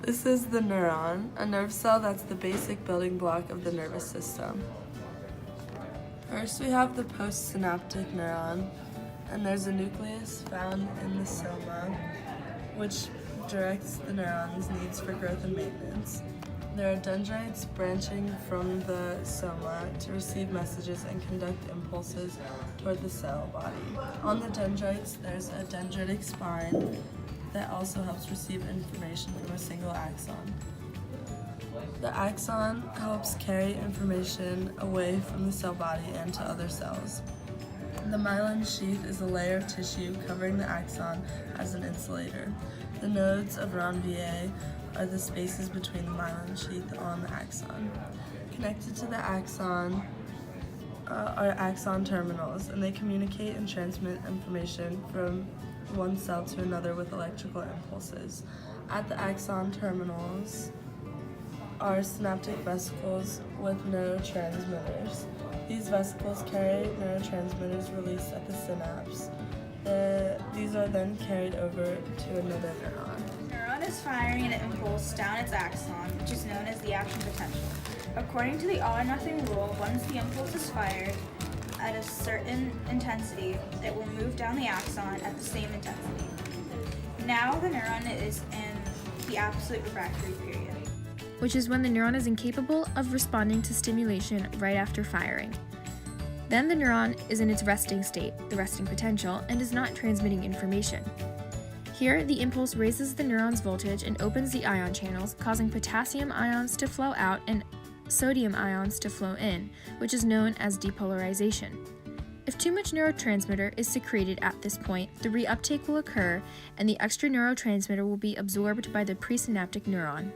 This is the neuron, a nerve cell that's the basic building block of the nervous system. First, we have the postsynaptic neuron, and there's a nucleus found in the soma, which directs the neuron's needs for growth and maintenance. There are dendrites branching from the soma to receive messages and conduct impulses toward the cell body. On the dendrites, there's a dendritic spine that also helps receive information from a single axon. The axon helps carry information away from the cell body and to other cells. The myelin sheath is a layer of tissue covering the axon as an insulator. The nodes of Ranvier are the spaces between the myelin sheath on the axon. Connected to the axon are axon terminals, and they communicate and transmit information from one cell to another with electrical impulses. At the axon terminals are synaptic vesicles with neurotransmitters. These vesicles carry neurotransmitters released at the synapse. These are then carried over to another neuron. The neuron is firing an impulse down its axon, which is known as the action potential. According to the all or nothing rule, once the impulse is fired at a certain intensity, it will move down the axon at the same intensity. Now the neuron is in the absolute refractory period, which is when the neuron is incapable of responding to stimulation right after firing. Then the neuron is in its resting state, the resting potential, and is not transmitting information. Here, the impulse raises the neuron's voltage and opens the ion channels, causing potassium ions to flow out and sodium ions to flow in, which is known as depolarization. If too much neurotransmitter is secreted at this point, the reuptake will occur and the extra neurotransmitter will be absorbed by the presynaptic neuron.